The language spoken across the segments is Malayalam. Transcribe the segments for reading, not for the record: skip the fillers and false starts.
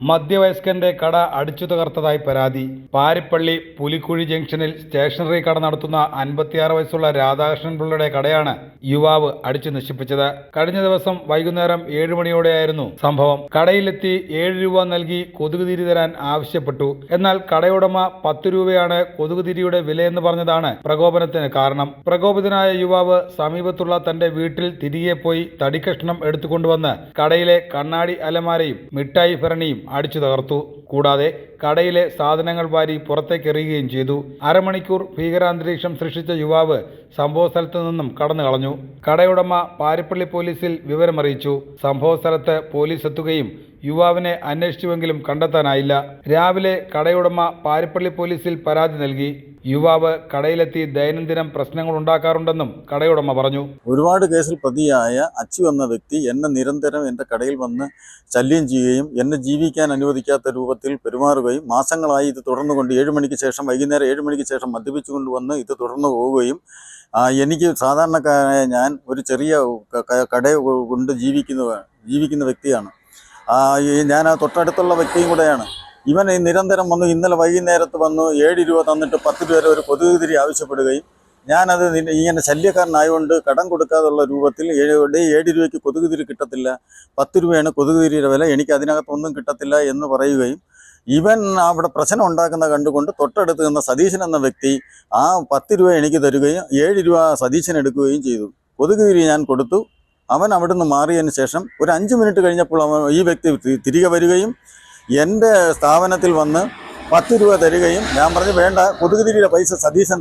മധ്യവയസ്കന്റെ കട അടിച്ചു തകർത്തതായി പരാതി. പാരിപ്പള്ളി പുലിക്കുഴി ജംഗ്ഷനിൽ സ്റ്റേഷനറി കട നടത്തുന്ന 56 വയസ്സുള്ള രാധാകൃഷ്ണൻ പിള്ളയുടെ കടയാണ് യുവാവ് അടിച്ചു നശിപ്പിച്ചത്. കഴിഞ്ഞ ദിവസം വൈകുന്നേരം 7 മണിയോടെയായിരുന്നു സംഭവം. കടയിലെത്തി 7 രൂപ നൽകി കൊതുകുതിരി തരാൻ ആവശ്യപ്പെട്ടു. എന്നാൽ കടയുടമ 10 രൂപയാണ് കൊതുകുതിരിയുടെ വിലയെന്ന് പറഞ്ഞതാണ് പ്രകോപനത്തിന് കാരണം. പ്രകോപിതനായ യുവാവ് സമീപത്തുള്ള തന്റെ വീട്ടിൽ തിരികെ പോയി തടിക്കഷ്ണം എടുത്തുകൊണ്ടുവന്ന് കടയിലെ കണ്ണാടി അലമാരയും മിഠായി ഭരണിയും അടിച്ചു തകർത്തു. കൂടാതെ കടയിലെ സാധനങ്ങൾ വാരി പുറത്തേക്കെറിയുകയും ചെയ്തു. അരമണിക്കൂർ ഭീകരാന്തരീക്ഷം സൃഷ്ടിച്ച യുവാവ് സംഭവസ്ഥലത്ത് നിന്നും കടന്നു കളഞ്ഞു. കടയുടമ പാരിപ്പള്ളി പോലീസിൽ വിവരമറിയിച്ചു. സംഭവസ്ഥലത്ത് പോലീസ് എത്തുകയും യുവാവിനെ അന്വേഷിച്ചുവെങ്കിലും കണ്ടെത്താനായില്ല. രാവിലെ കടയുടമ പാരിപ്പള്ളി പോലീസിൽ പരാതി നൽകി. യുവാവ് കടയിലെത്തി ദൈനംദിനം പ്രശ്നങ്ങൾ ഉണ്ടാക്കാറുണ്ടെന്നും കടയുടമ പറഞ്ഞു. ഒരുപാട് കേസിൽ പ്രതിയായ അച്ചു എന്ന വ്യക്തി എന്നെ നിരന്തരം എൻ്റെ കടയിൽ വന്ന് ശല്യം ചെയ്യുകയും എന്നെ ജീവിക്കാൻ അനുവദിക്കാത്ത രൂപത്തിൽ പെരുമാറുകയും മാസങ്ങളായി ഇത് തുടർന്നുകൊണ്ട് 7 മണിക്ക് ശേഷം വൈകുന്നേരം 7 മണിക്ക് ശേഷം മദ്യപിച്ചുകൊണ്ട് വന്ന് ഇത് തുടർന്നു പോവുകയും എനിക്ക് സാധാരണക്കാരായ ഞാൻ ഒരു ചെറിയ കട കൊണ്ട് ജീവിക്കുന്ന വ്യക്തിയാണ്. ഞാൻ തൊട്ടടുത്തുള്ള വ്യക്തിയും കൂടെയാണ്. ഇവൻ നിരന്തരം വന്നു. ഇന്നലെ വൈകുന്നേരത്ത് വന്നു 7 രൂപ തന്നിട്ട് 10 രൂപ വരെ ഒരു കൊതുകുതിരി ആവശ്യപ്പെടുകയും ഞാനത് ഇങ്ങനെ ശല്യക്കാരനായതുകൊണ്ട് കടം കൊടുക്കാതുള്ള രൂപത്തിൽ 7 രൂപയ്ക്ക് കൊതുകുതിരി കിട്ടത്തില്ല, 10 രൂപയാണ് കൊതുകുതിരിയുടെ വില, എനിക്ക് അതിനകത്തൊന്നും കിട്ടത്തില്ല എന്ന് പറയുകയും ഇവൻ അവിടെ പ്രശ്നം ഉണ്ടാക്കുന്ന കണ്ടുകൊണ്ട് തൊട്ടടുത്ത് നിന്ന സതീശൻ എന്ന വ്യക്തി ആ 10 രൂപ എനിക്ക് തരികയും 7 രൂപ സതീശൻ എടുക്കുകയും ചെയ്തു. കൊതുകുതിരി ഞാൻ കൊടുത്തു. അവൻ അവിടുന്ന് മാറിയതിന് ശേഷം ഒരു 5 മിനിറ്റ് കഴിഞ്ഞപ്പോൾ ഈ വ്യക്തി തിരികെ വരികയും എൻ്റെ സ്ഥാപനത്തിൽ വന്ന് 10 രൂപ തരികയും ഞാൻ പറഞ്ഞു വേണ്ട, കൊതുകുതിരിയുടെ പൈസ സതീശൻ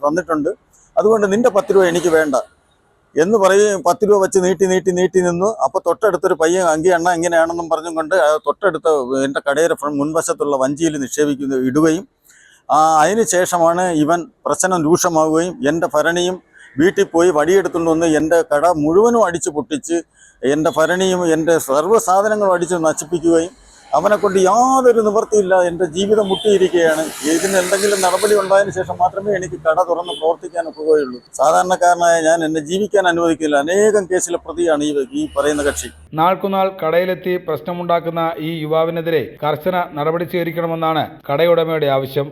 തന്നിട്ടുണ്ട്, അതുകൊണ്ട് നിൻ്റെ 10 രൂപ എനിക്ക് വേണ്ട എന്ന് പറയുകയും 10 രൂപ വെച്ച് നീട്ടി നിന്നു. അപ്പോൾ തൊട്ടടുത്തൊരു പയ്യൻ എണ്ണ എങ്ങനെയാണെന്നും പറഞ്ഞും കൊണ്ട് തൊട്ടടുത്ത എൻ്റെ കടയുടെ മുൻവശത്തുള്ള വഞ്ചിയിൽ ഇടുകയും അതിന് ശേഷമാണ് ഇവൻ പ്രശ്നം രൂക്ഷമാവുകയും എൻ്റെ ഭരണിയും വീട്ടിൽ പോയി വടിയെടുത്തുകൊണ്ട് വന്ന് എൻ്റെ കട മുഴുവനും അടിച്ചു പൊട്ടിച്ച് എൻ്റെ ഭരണിയും എൻ്റെ സർവ്വ സാധനങ്ങളും അടിച്ച് നശിപ്പിക്കുകയും അവനെ കൊണ്ട് യാതൊരു നിവൃത്തിയില്ല. എൻ്റെ ജീവിതം മുട്ടിയിരിക്കുകയാണ്. ഇതിന് എന്തെങ്കിലും നടപടി ഉണ്ടായതിനു ശേഷം മാത്രമേ എനിക്ക് കട തുറന്ന് പ്രവർത്തിക്കാൻ ഒക്കുകയുള്ളൂ. സാധാരണക്കാരനായ ഞാൻ എന്നെ ജീവിക്കാൻ അനുവദിക്കില്ല. അനേകം കേസിലെ പ്രതിയാണ് ഈ പറയുന്ന കക്ഷി. നാൾക്കുനാൾ കടയിലെത്തി പ്രശ്നമുണ്ടാക്കുന്ന ഈ യുവാവിനെതിരെ കർശന നടപടി സ്വീകരിക്കണമെന്നാണ് കടയുടമയുടെ ആവശ്യം.